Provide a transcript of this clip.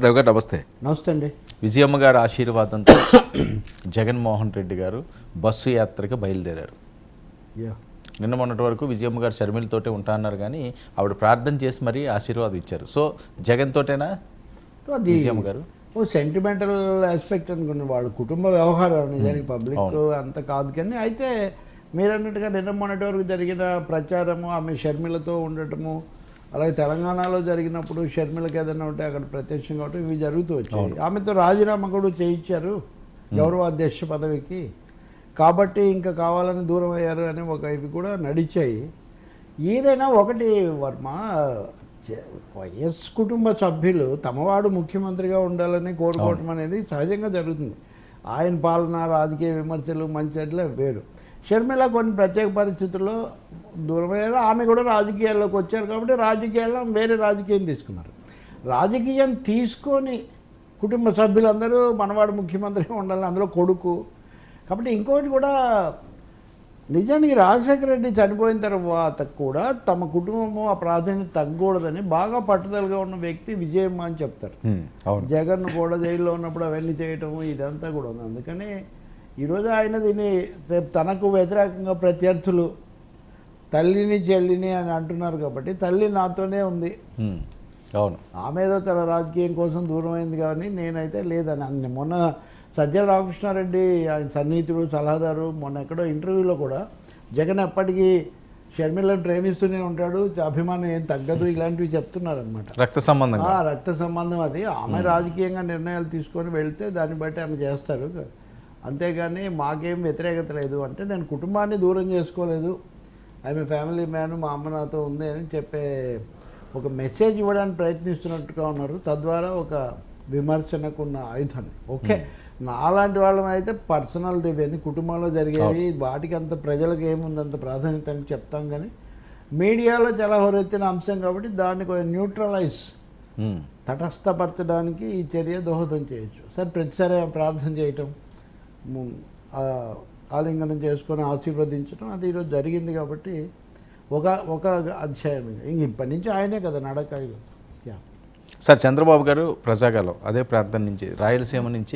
రావు గారు నమస్తే. నమస్తే అండి. విజయమ్మ గారి ఆశీర్వాదంతో జగన్మోహన్ రెడ్డి గారు బస్సు యాత్రకి బయలుదేరారు. నిన్న మొన్నటి వరకు విజయమ్మ గారు షర్మిలతోటే ఉంటా అన్నారు, కానీ ఆవిడ ప్రార్థన చేసి మరీ ఆశీర్వాదం ఇచ్చారు. సో జగన్ తోటేనా అది విజయమ్మ గారు? సెంటిమెంటల్ ఆస్పెక్ట్ అనుకున్న వాళ్ళ కుటుంబ వ్యవహారం, నిజానికి పబ్లిక్ అంత కాదు. కానీ అయితే మీరు అన్నట్టుగా నిన్న మొన్నటి వరకు జరిగిన ప్రచారము, ఆమె షర్మిలతో ఉండటము, అలాగే తెలంగాణలో జరిగినప్పుడు షర్మిలకి ఏదైనా ఉంటే అక్కడ ప్రత్యక్షంగా ఉండటం, ఇవి జరుగుతూ వచ్చాయి. ఆమెతో రాజీనామా కూడా చేయించారు గౌరవ అధ్యక్ష పదవికి, కాబట్టి ఇంకా కావాలని దూరం అయ్యారు అని ఒక ఇవి కూడా నడిచాయి. ఏదైనా ఒకటి వర్మ, వైఎస్ కుటుంబ సభ్యులు తమవాడు ముఖ్యమంత్రిగా ఉండాలని కోరుకోవటం అనేది సహజంగా జరుగుతుంది. ఆయన పాలన, రాజకీయ విమర్శలు, మంచి వేరు. షర్మిల కొన్ని ప్రత్యేక పరిస్థితుల్లో దూరమయ్యారు. ఆమె కూడా రాజకీయాల్లోకి వచ్చారు కాబట్టి రాజకీయాల్లో వేరే రాజకీయం తీసుకున్నారు. రాజకీయం తీసుకొని కుటుంబ సభ్యులందరూ మనవాడు ముఖ్యమంత్రిగా ఉండాలని, అందులో కొడుకు. కాబట్టి ఇంకోటి కూడా, నిజానికి రాజశేఖర రెడ్డి చనిపోయిన తర్వాత కూడా తమ కుటుంబము ఆ ప్రాధాన్యత తగ్గకూడదని బాగా పట్టుదలగా ఉన్న వ్యక్తి విజయమ్మ అని చెప్తారు. జగన్ కూడా జైల్లో ఉన్నప్పుడు అవన్నీ చేయటము ఇదంతా కూడా ఉంది. అందుకని ఈరోజు ఆయన దీన్ని రేపు తనకు వ్యతిరేకంగా ప్రత్యర్థులు తల్లిని చెల్లిని అని అంటున్నారు కాబట్టి తల్లి నాతోనే ఉంది, అవును, ఆమె ఏదో తన రాజకీయం కోసం దూరం అయింది, కానీ నేనైతే లేదని మొన్న సజ్జల రామకృష్ణారెడ్డి ఆయన సన్నిహితుడు, సలహాదారు, మొన్న ఎక్కడో ఇంటర్వ్యూలో కూడా జగన్ ఎప్పటికీ షర్మిలను ప్రేమిస్తూనే ఉంటాడు, అభిమానం ఏం తగ్గదు, ఇలాంటివి చెప్తున్నారనమాట. రక్త సంబంధం అది. ఆమె రాజకీయంగా నిర్ణయాలు తీసుకొని వెళ్తే దాన్ని బట్టి ఆమె చేస్తారు, అంతేగాని మాకేం వ్యతిరేకత లేదు. అంటే నేను కుటుంబాన్ని దూరం చేసుకోలేదు, ఆమె ఫ్యామిలీ మ్యాన్, మా అమ్మ నాతో ఉంది అని చెప్పే ఒక మెసేజ్ ఇవ్వడానికి ప్రయత్నిస్తున్నట్టుగా ఉన్నారు. తద్వారా ఒక విమర్శనకున్న ఆయుధాన్ని. ఓకే, నాలాంటి వాళ్ళం అయితే పర్సనల్ ఇవన్నీ కుటుంబంలో జరిగేవి, వాటికి అంత ప్రజలకు ఏముంది అంత ప్రాధాన్యత అని చెప్తాం. కానీ మీడియాలో చాలా హోరెత్తిన అంశం కాబట్టి దాన్ని కొంచెం న్యూట్రలైజ్, తటస్థపరచడానికి ఈ చర్య దోహదం చేయొచ్చు. సరే, ప్రతిసారి ప్రార్థన చేయటం, ఆలింగనం చేసుకొని ఆశీర్వదించడం అది ఈరోజు జరిగింది కాబట్టి ఒక అధ్యాయం. ఇంక ఇప్పటి నుంచి ఆయనే కదా నడక. సార్, చంద్రబాబు గారు ప్రజాగాలం అదే ప్రాంతం నుంచి, రాయలసీమ నుంచి